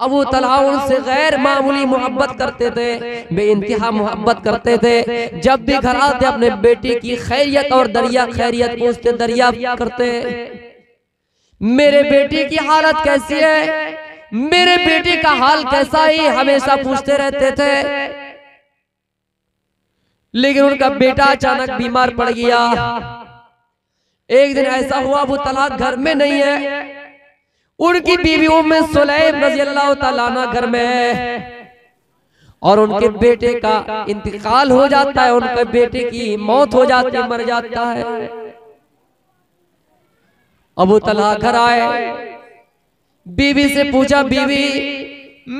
अबू तलहा उनसे गैर मामूली मोहब्बत करते थे, बेइंतहा मोहब्बत करते थे। जब भी घर आते अपने बेटे की खैरियत और खैरियत पूछते, दरिया करते, मेरे बेटे की हालत कैसी है, मेरे बेटे का हाल कैसा है, हमेशा पूछते रहते थे। लेकिन उनका बेटा अचानक बीमार पड़ गया। एक दिन ऐसा हुआ, अबू तलहा घर में नहीं है, उनकी बीवी उम्मे सुलैम रज़ियल्लाहु ताला अन्हा घर में है और उनके बेटे का इंतकाल हो जाता है, उनके बेटे की मौत हो जाती है, मर जाता है। अबू तलहा घर आए, बीवी से पूछा, बीवी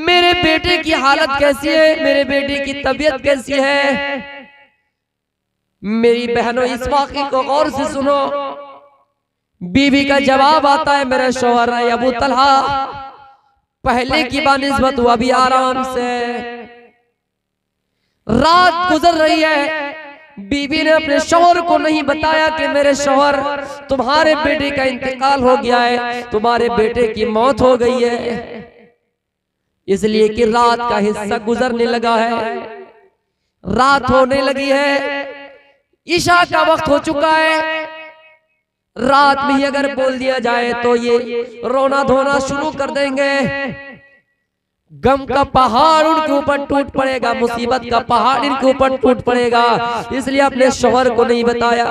मेरे बेटे की हालत कैसी है, मेरे बेटे की तबीयत कैसी है? मेरी बहनों इस वाक़े को गौर से सुनो। बीवी का जवाब आता है, मेरे शौहर अबू तलहा पहले की बानिस्बत वो अभी आराम से। रात गुजर रही है, बीबी ने अपने शौहर को नहीं बताया कि मेरे शौहर तुम्हारे बेटे का इंतकाल हो गया है, तुम्हारे बेटे की मौत हो गई है, इसलिए कि रात का हिस्सा गुजरने लगा है, रात होने लगी है, ईशा का वक्त हो चुका है। रात में ही अगर बोल दिया जाए तो ये रोना धोना शुरू कर देंगे, गम का पहाड़ उनके ऊपर टूट पड़ेगा, मुसीबत का पहाड़ इनके ऊपर टूट पड़ेगा। इसलिए अपने शौहर को नहीं बताया,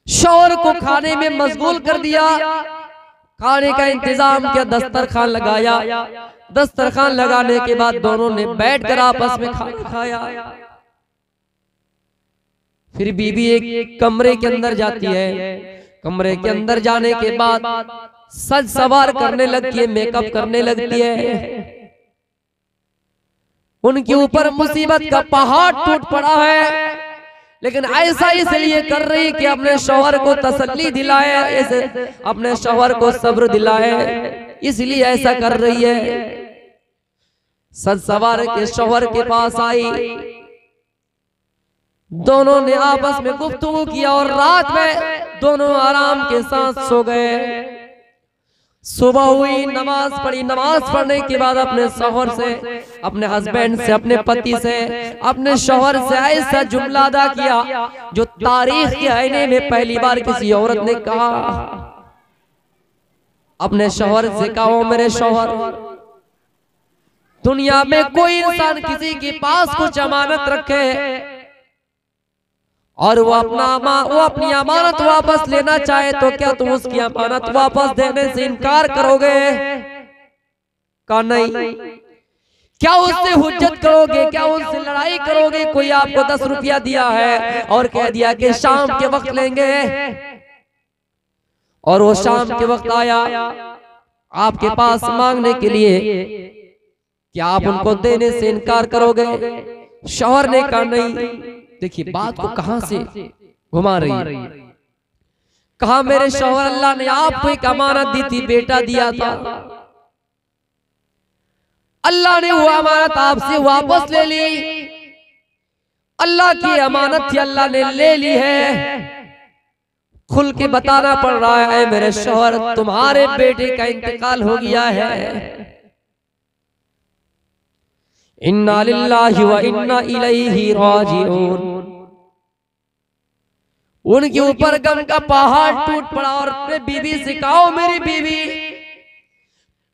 शौहर को खाने में मशगूल कर दिया, खाने का इंतजाम किया, दस्तरखान लगाया। दस्तरखान लगाने के बाद दोनों ने बैठकर आपस में खाना खाया। फिर बीबी एक कमरे के अंदर जाती है, कमरे के अंदर जाने के बाद सज सवार करने लगती है, मेकअप करने लगती है। उनके ऊपर मुसीबत का पहाड़ टूट पड़ा है, लेकिन ऐसा इसलिए कर रही कि अपने शौहर को तसल्ली दिलाए, ऐसे अपने शौहर को सब्र दिलाए, इसलिए ऐसा कर रही है। सज सवार के शौहर के पास आई, दोनों ने आपस में गुफ्तगू किया और रात में दोनों आराम के साथ सो गए। सुबह हुई, नमाज पढ़ी, नमाज पढ़ने के बाद अपने शौहर से, अपने हस्बैंड से, अपने पति से, अपने शौहर से ऐसा जुमला अदा किया जो तारीख के आईने में पहली बार किसी औरत ने कहा। अपने शौहर से कहा, ओ मेरे शौहर, दुनिया में कोई इंसान किसी के पास कुछ अमानत रखे और वो अपनी अमानत वापस लेना चाहे तो क्या तुम उसकी अमानत वापस देने से इनकार करोगे? कहा नहीं। क्या उससे हुज्जत करोगे? क्या उससे लड़ाई करोगे? कोई आपको 10 रुपया दिया है और कह दिया कि शाम के वक्त लेंगे, और वो शाम के वक्त आया आपके पास मांगने के लिए, क्या आप उनको देने से इनकार करोगे? शौहर ने कहा नहीं। देखिए बात को कहां से घुमा रही है। कहा, मेरे शौहर, अल्लाह ने आपको एक अमानत दी थी, बेटा दिया था, अल्लाह ने वो अमानत आपसे वापस ले ली, अल्लाह की अमानत थी, अल्लाह ने ले ली है। खुल के बताना पड़ रहा है, मेरे शौहर, तुम्हारे बेटे का इंतकाल हो गया है। इन्ना लिल्लाहि व इन्ना इलैहि राजिऊन। उनके ऊपर गम का पहाड़ टूट पड़ा और अपने बीवी से कहा, मेरी बीवी,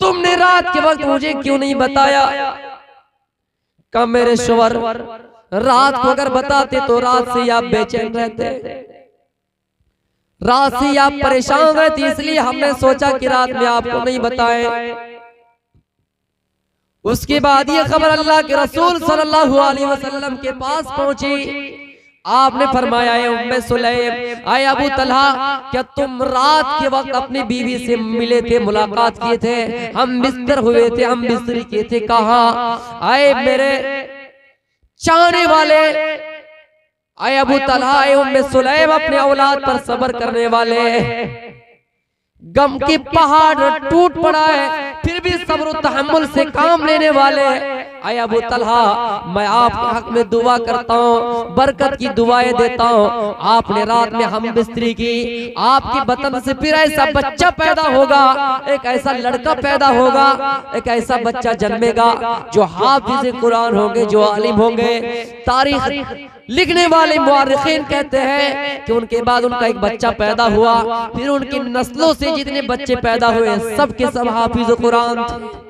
तुमने रात के वक्त मुझे क्यों नहीं बताया? कहा, मेरे शौहर, रात को अगर बताते तो रात से आप बेचैन रहते, रात से आप परेशान रहते, इसलिए हमने सोचा कि रात में आपको नहीं बताए। उसके बाद ये खबर अल्लाह के रसूल सल्लल्लाहु अलैहि वसल्लम के पास पहुंची। आपने फरमाया, उम्मे सुलैम, आए अबू तलहा, क्या तुम रात के वक्त अपनी बीवी से मिले थे, मुलाकात किए थे? हम बिस्तर हुए थे, हम बिस्तरी किए थे। कहा, आए मेरे चाहने वाले, आए अबू तलहा, आए उम्मे सुलैम, अपने औलाद पर सब्र करने वाले, गम के पहाड़ टूट पड़ा है फिर भी सब्र तहम्मुल से काम लेने वाले। आए अबू तलहा, मैं आपके हक में दुआ करता हूँ, बरकत की दुआएं देता हूँ। आपने रात में हम बिस्तरी की, आपके बतन से फिर ऐसा बच्चा पैदा होगा, एक ऐसा लड़का पैदा होगा, एक ऐसा बच्चा जन्मेगा जो हाफिज कुरान होंगे, जो आलिम होंगे। तारीख लिखने वाले मुअर्रिखीन कहते हैं कि उनके बाद उनका एक बच्चा पैदा हुआ, फिर उनकी नस्लों से जितने बच्चे पैदा हुए सब के सब हाफिज कुरान थे।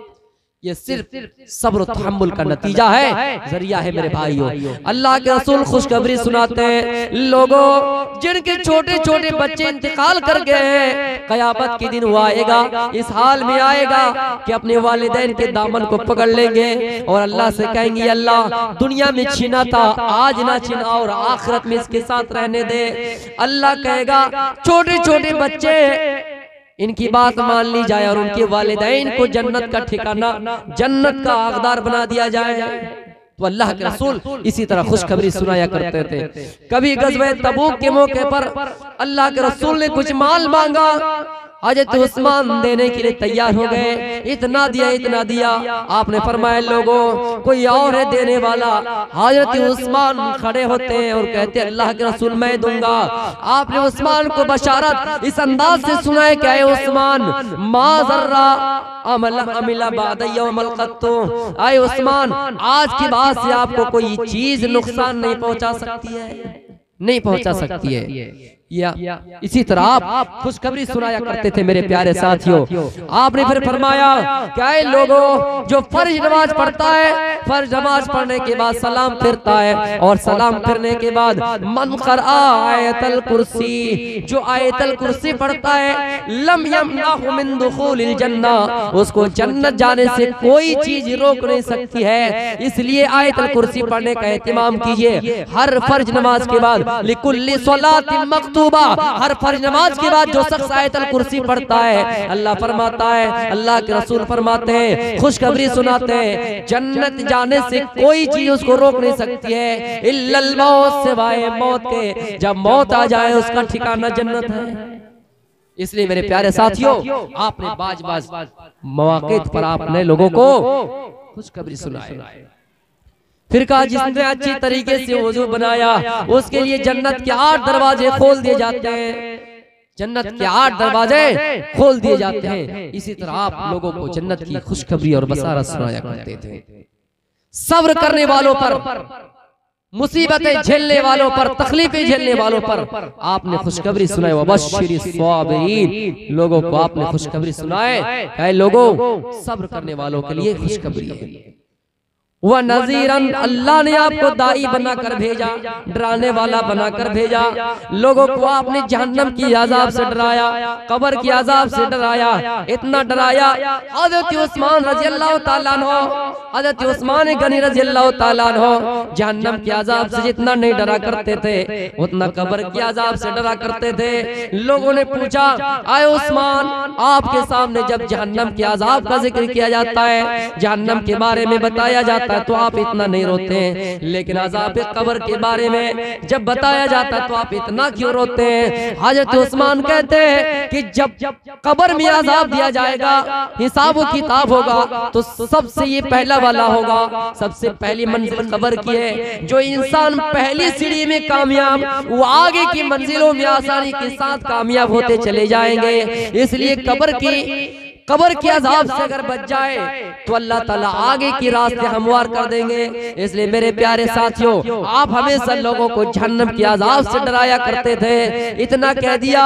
ये सिर्फ सब्र तहम्मुल का नतीजा है, जरिया है मेरे भाइयों। अल्लाह के रसूल खुशखबरी सुनाते हैं, लोगों जिनके छोटे छोटे बच्चे इंतकाल कर गए हैं, कयामत के दिन वो आएगा, इस हाल में आएगा कि अपने वालिदैन के दामन को पकड़ लेंगे और अल्लाह से कहेंगे, अल्लाह दुनिया में छीना था, आज ना छीना और आखिरत में इसके साथ रहने दे। अल्लाह कहेगा, छोटे छोटे बच्चे इनकी बात मान ली जाए और उनके वालिदैन को जन्नत का ठिकाना, जन्नत का हकदार बना दिया जाए। तो अल्लाह के रसूल इसी तरह खुशखबरी सुनाया करते थे। कभी गज़वे तबूक के मौके पर अल्लाह के रसूल ने कुछ माल मांगा, हजरत उस्मान देने के लिए तैयार हो गए। इतना दिया इतना दिया। आपने फरमाया लोगों कोई और है देने वाला। हजरत उस्मान खड़े होते हैं और कहते हैं अल्लाह के रसूल मैं दूंगा। आपने उस्मान को बशारत इस अंदाज से सुनाए क्या है उस्मान मा ज़र्रा अमिला बाद यौमल क़त्तु। आए उस्मान आज के बाद से आपको कोई चीज नुकसान नहीं पहुंचा सकती है, नहीं पहुंचा सकती है। या इसी तरह आप खुशखबरी सुनाया करते थे मेरे प्यारे साथियों। आपने फिर फरमाया क्या है लोगों जो फर्ज नमाज पढ़ता है, फर्ज नमाज पढ़ने के बाद सलाम फिरता है और सलाम फिरने के बाद मन क़रा आयतल कुर्सी, जो आयतल कुर्सी पढ़ता है लम यमनहु मिन दुखूलिल जन्ना, उसको जन्नत जाने से कोई चीज रोक नहीं सकती है। इसलिए आयतल कुर्सी पढ़ने का एहतिमाम कीजिए हर फर्ज नमाज के बाद। लिकुल्ली सलातिन मक्तूबा, हर फर्ज नमाज के बाद जो शख्स आयतल कुर्सी पढ़ता है अल्लाह फरमाता है, अल्लाह के रसूल फरमाते हैं, खुशखबरी सुनाते हैं जन्नत जाने से कोई चीज उसको रोक नहीं सकती है इल्लल मौत, सिवाय मौत के। जब मौत आ जाए उसका ठिकाना जन्नत है। इसलिए मेरे प्यारे साथियों आपने बाज बाज मौके पर आपने लोगों को खुशखबरी सुनाई। फिर कहा जिसने अच्छी तरीके से वजू बनाया उसके लिए जन्नत के 8 दरवाजे खोल दिए जाते हैं, जन्नत के 8 दरवाजे खोल दिए जाते हैं। इसी तरह आप लोगों को जन्नत की खुशखबरी और बसारत सुनाया करते थे। सब्र करने वालों पर, मुसीबतें झेलने वालों पर, तकलीफें झेलने वालों पर आपने खुशखबरी सुनाई। वबश्शिरी स्वाबिरीन, लोगों को आपने खुशखबरी सुनाए है लोगों सब्र करने वालों के लिए खुशखबरी है। वह नज़ीरन, अल्लाह ने आपको दाई बनाकर भेजा, डराने वाला बनाकर भेजा। लोगों को आपने जहन्नम की अजाब से डराया, कब्र की अजाब से डराया, इतना डराया हज़रत उस्मान रज़ियल्लाहु ताला अन्हु, हज़रत उस्मान गनी रज़ियल्लाहु ताला अन्हु जहन्नम की अजाब से जितना नहीं डरा करते थे उतना कब्र की अजाब से डरा करते थे। लोगों ने पूछा आए उस्मान आपके सामने जब जहन्नम की अजाब का जिक्र किया जाता है, जहन्नम के बारे में बताया जाता है तो आप इतना नहीं रोते हैं, लेकिन अज़ाब कब्र के बारे में जब बताया जाता तो आप इतना क्यों रोते हैं। हज़रत उस्मान कहते हैं कि जब कब्र में अज़ाब दिया जाएगा, हिसाब किताब होगा तो सबसे ये पहला वाला होगा। सबसे पहली मंजिल कब्र की है। जो इंसान पहली सीढ़ी में कामयाब वो आगे की मंजिलों में आसानी के साथ कामयाब होते चले जाएंगे। इसलिए कब्र के अज़ाब से अगर बच जाए तो अल्लाह ताला आगे की रास्ते हमवार कर देंगे। इसलिए मेरे प्यारे साथियों आप हमेशा लोगों को जहन्नम के अज़ाब से डराया करते थे। इतना कह दिया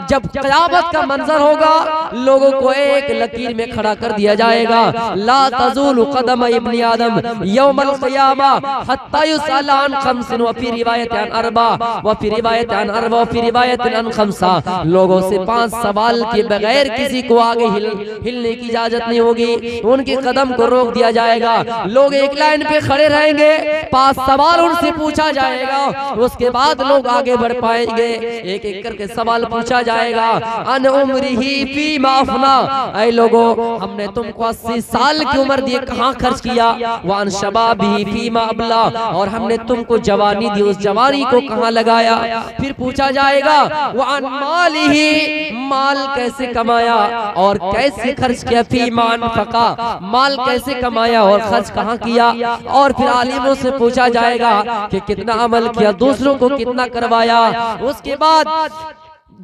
जब क़यामत का मंजर होगा लोगों को एक लकीर में खड़ा कर दिया जाएगा। ला तज़ूलु क़दम इब्न आदम यौमल क़ियामा हत्ता युसअल अन खम्सिन व फी रिवायत अन अर्बा व फी रिवायत अन अर्बा व फी रिवायत अन खम्सा। लोगों से 5 सवाल के बगैर किसी को आगे हिलने की इजाजत नहीं होगी, उनके कदम को रोक दिया जाएगा। लोग एक लाइन पे खड़े रहेंगे, 5 सवाल उनसे पूछा जाएगा, उसके बाद लोग आगे बढ़ पाएंगे। एक एक करके सवाल पूछा जाएगा। अन उम्रिही फीमा अफना, ऐ लोगों हमने तुमको 80 साल की उम्र दी, कहाँ खर्च किया। वान शबाबी फीमा अबला, और हमने तुमको जवानी दी, उस जवानी को कहाँ लगाया। फिर पूछा जाएगा वान मालिही, माल कैसे कमाया और कैसे खर्च किया। फीमान फका, माल कैसे कमाया और खर्च कहाँ किया। और फिर आलिमों से पूछा जाएगा कि कितना अमल किया, दूसरों को कितना करवाया। उसके बाद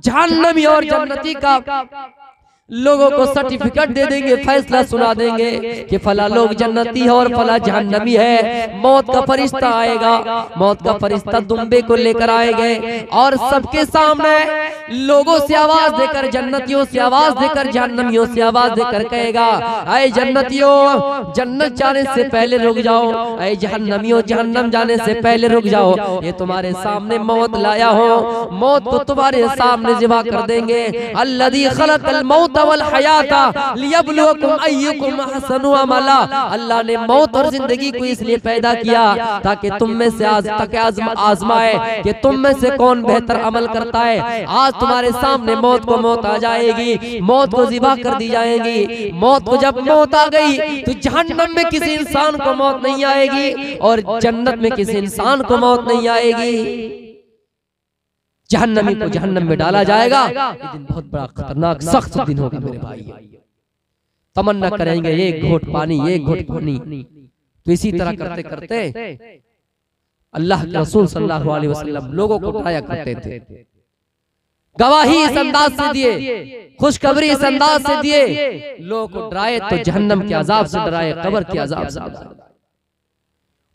जहन्नमी और जन्नती का लोगों को सर्टिफिकेट दे देंगे, फैसला सुना देंगे कि फला लोग जन्नती है और फला जहन्नमी है। मौत का फरिश्ता आएगा, मौत का फरिश्ता दुम्बे को लेकर आएंगे और सबके सामने लोगों से आवाज देकर, जन्नतियों से आवाज देकर, जहन्नमियों से आवाज देकर कहेगा ऐ जन्नतियों जन्नत जाने से पहले रुक जाओ, ऐ जहन्नमियों जहन्नम जाने से पहले रुक जाओ। ये तुम्हारे सामने मौत लाया हो, मौत को तुम्हारे सामने ज़िबा कर देंगे। अल्लज़ी खलक़ल मौत वल हयाता लियब्लुवकुम अय्युकुम अहसनु अमला। अल्लाह ने मौत और जिंदगी को इसलिए पैदा किया ताकि तुम में से आजमाए कि तुम में से कौन बेहतर अमल करता है। आज तुम्हारे सामने मौत को मौत आ जाएगी, मौत को ज़िबा कर दी जाएगी। मौत को जब मौत आ गई तो जहन्नम में किसी इंसान को मौत नहीं आएगी और जन्नत में किसी इंसान को मौत नहीं आएगी। जहन्नमी को जहन्नम में डाला जाएगा। ये दिन बहुत बड़ा खतरनाक सख्त दिन होगा मेरे भाई। तमन्ना करेंगे एक घोट पानी, एक घोट पानी। तो इसी तरह करते करते अल्लाह के रसूल सल्लल्लाहु अलैहि वसल्लम लोगों को डराया करते थे। गवाही इस अंदाज से दिए, खुशखबरी इस अंदाज से दिए, लोगों को डराए तो जहन्नम के अजाब से डराए, कब्र के अजाब से डराए।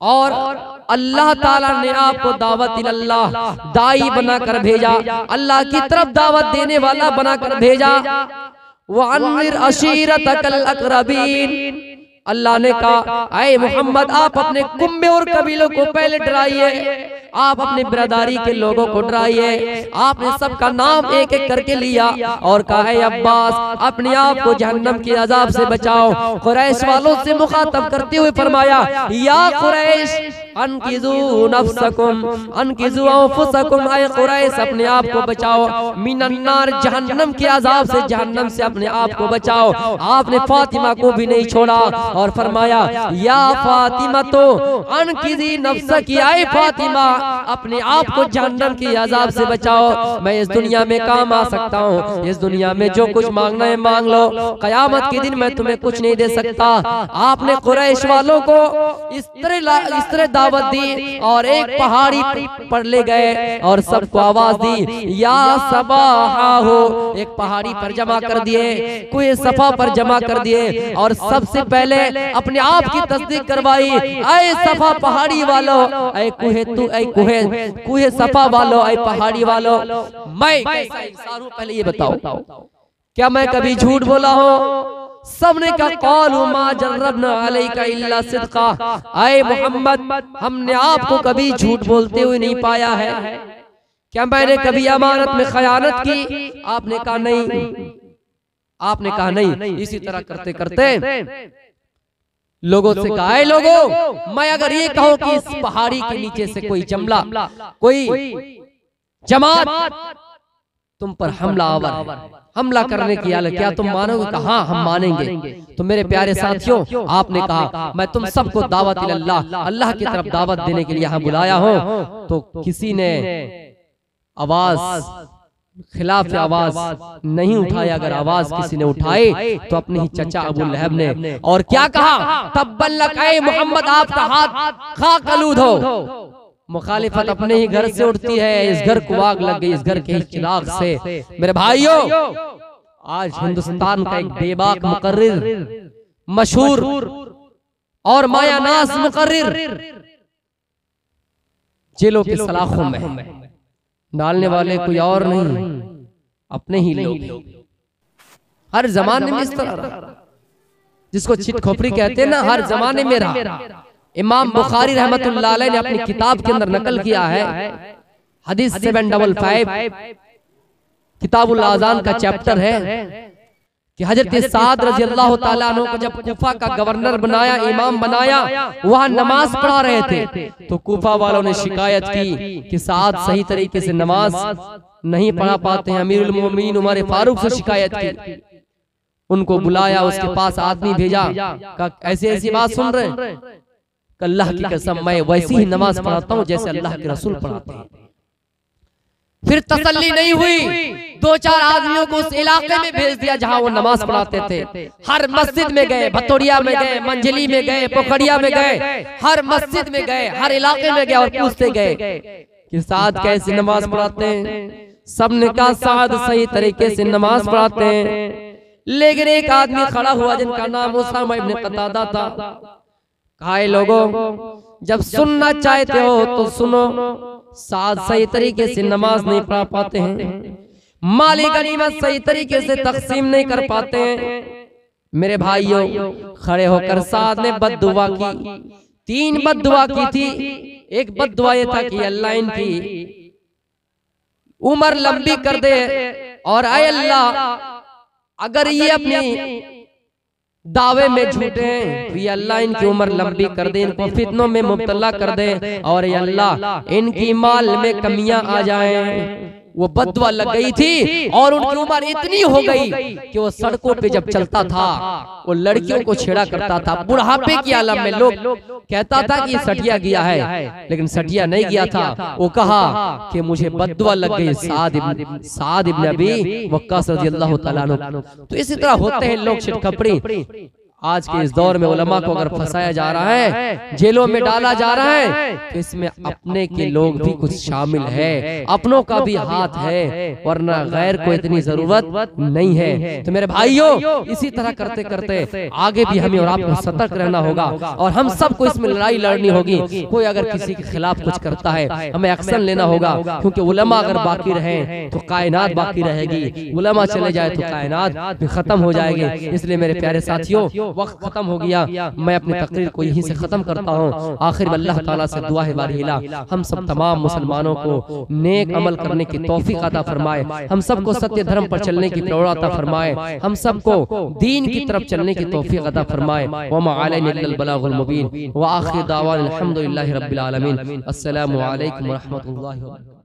और अल्लाह ताला ने आपको दावत इल्लाह दाई बनाकर भेजा, अल्लाह की तरफ दावत देने वाला बनाकर भेजा। वअन्विर अशीरतकल अक़रबीन, अल्लाह ने कहा ऐ मोहम्मद आप अपने कुंबे और कबीलों को पहले डराइए, आप अपने बिरादरी के लोगों को डराइए। आपने सबका नाम एक एक करके लिया और कहा है अब्बास अपने आप को जहन्नम के अजाब से बचाओ। कुरैश वालों से मुखातब करते हुए फरमाया या कुरैश अनकिज़ू नफ्सकुम अनकिज़ू अनफुसकुम, ऐ कुरैश अपने आप को बचाओ, मिनन्नार जहन्नम के अजाब से, जहन्नम से अपने आप को बचाओ। आपने फातिमा को भी नहीं छोड़ा और फरमाया या फातिमा तो अनकिज़ी नफ्सकी, ऐ फातिमा अपने आप को जहन्नम के अजाब से बचाओ। मैं इस दुनिया में काम आ सकता हूँ, इस दुनिया में जो कुछ मांगना है मांग लो, कयामत के दिन मैं तुम्हें कुछ नहीं दे सकता। आपने कुरैश वालों को इस तरह दावत दी और एक पहाड़ी पर ले गए और सबको आवाज दी या सबाहा हो, एक पहाड़ी पर जमा कर दिए, कुए सफा पर जमा कर दिए और सबसे पहले अपने आप की तस्दीक करवाई। ऐ सफा पहाड़ी वालों, ऐ कुहे सफा वालों, ऐ पहाड़ी वालों, मैं कैसा इंसान हूं पहले ये बताओ, क्या मैं कभी झूठ बोला हूँ? सबने कहा क़ालू मा जर्रबना अलैका इल्ला सिद्क़ा, ऐ मोहम्मद हमने आपको कभी झूठ बोलते हुए नहीं पाया है, क्या मैंने कभी अमानत में खयानत की? आपने कहा नहीं, आपने कहा नहीं। इसी तरह करते करते लोगों से कहा है लोगों मैं अगर ये कहूं कि इस पहाड़ी के नीचे से कोई जमला, कोई जमात तुम पर हमला करने की हालत, क्या तुम मानोगे? कहा हम मानेंगे। तो मेरे प्यारे साथियों आपने कहा मैं तुम सबको दावत इल्लाह, अल्लाह की तरफ दावत देने के लिए यहाँ बुलाया हूँ। तो किसी ने आवाज खिलाफ आवाज नहीं उठाई। अगर आवाज किसी ने उठाई तो अपने ही चचा अबू लहब ने, और क्या कहा तब्बन लक ऐ मोहम्मद आपका हाथ खाक आलूद हो। मुखालिफत अपने ही घर से उठती है, इस घर को आग लग गई, इस घर के चिराग से। मेरे भाइयों आज हिंदुस्तान का एक बेबाक मुकर्रिर, मशहूर और मायानास मुकर्रिर जेलों की सलाखों में, डालने वाले कोई और नहीं अपने ही लोग। हर जमाने में इस तरह, जिसको चिट खोपड़ी कहते हैं ना, हर जमाने में रहा। इमाम बुखारी रहमतुल्लाह अलैह ने अपनी किताब के अंदर नकल किया है, हदीस 755 किताबुल आज़ान का चैप्टर है कि हजरत साद रज़ी अल्लाह ताला अन्हु को जब कूफा का गवर्नर बनाया, इमाम बनाया, वहां नमाज पढ़ा रहे थे, तो कूफा वालों ने शिकायत की कि साद सही तरीके से नमाज नहीं पढ़ा पाते हैं। अमीरुल मोमिनीन उमर फारूक से शिकायत की, उनको बुलाया, उसके पास आदमी भेजा, ऐसी ऐसी बात सुन रहे, अल्लाह की कसम मैं वैसी ही नमाज पढ़ाता हूँ जैसे अल्लाह के रसूल पढ़ाते हैं। फिर तसल्ली नहीं हुई, 2-4 आदमियों को उस इलाके में भेज दिया जहां वो नमाज पढ़ाते थे। हर मस्जिद में गए, भतोड़िया में गए, मंजली में गए, पोखरिया में गए, हर मस्जिद में गए, हर इलाके में गए और पूछते गए कि साद कैसे नमाज पढ़ाते हैं। सबने कहा साद सही तरीके से नमाज पढ़ाते हैं। लेकिन एक आदमी खड़ा हुआ जिनका नाम उसामा इब्न कतादा था। कहा लोगों जब सुनना चाहते हो तो सुनो, साद सही तरीके से नमाज नहीं पढ़ा पाते हैं, माली गनीमत सही तरीके से तकसीम नहीं कर पाते हैं। मेरे भाइयों खड़े होकर साद ने बद्दुआ की, 3 बद्दुआ की थी। एक बद्दुआ ये था कि अल्लाह इनकी उम्र लंबी कर दे, और आए अल्लाह अगर ये अपनी दावे में झूठे हैं तो ये अल्लाह इनकी उम्र लंबी कर दे, इनको फितनों में मुब्तला कर दे, और ये अल्लाह इनकी माल में कमियां आ जाएं। वो बददुआ लग गई थी और उनकी उम्र इतनी हो गई कि वो सड़कों पे जब चलता था वो लड़कियों को छेड़ा करता था। बुढ़ापे की आलम में लोग कहता था कि सटिया गया है, लेकिन सटिया नहीं गया था। वो कहा कि मुझे बददुआ लग गई साद इब्न अबी वक्कास रज़ियल्लाहु तआला अन्हु। तो इसी तरह होते हैं लोग छिटकपड़ी। आज के इस दौर में उलमा को अगर फंसाया जा रहा है, जेलों में डाला जा रहा है, तो इसमें अपने के लोग भी कुछ शामिल है, अपनों का भी हाथ है, वरना गैर को इतनी जरूरत नहीं है। तो मेरे भाइयों, इसी तरह करते करते आगे भी हमें और आपको सतर्क रहना होगा और हम सबको इसमें लड़ाई लड़नी होगी। कोई अगर किसी के खिलाफ कुछ करता है, हमें एक्शन लेना होगा, क्योंकि उलमा अगर बाकी रहे तो कायनात बाकी रहेगी, उलमा चले जाए तो कायनात भी खत्म हो जाएगी। इसलिए मेरे प्यारे साथियों, वक्त खत्म हो गया, मैं अपनी तकरीर को यहीं से खत्म करता हूँ। आखिर में अल्लाह ताला से दुआ है बारिला हम सब तमाम मुसलमानों को नेक अमल करने की तौफीक अता फरमाए, हम सबको सत्य धर्म पर चलने की प्रेरणा अता फरमाए, हम सबको दीन की तरफ चलने की तौफीक अता फरमाए। व मा अलैना इल्लल बलागुल मुबीन व आखिर दावाना अल्हम्दुलिल्लाहि रब्बिल आलमीन। अस्सलामु अलैकुम व रहमतुल्लाहि व बरकातुहू।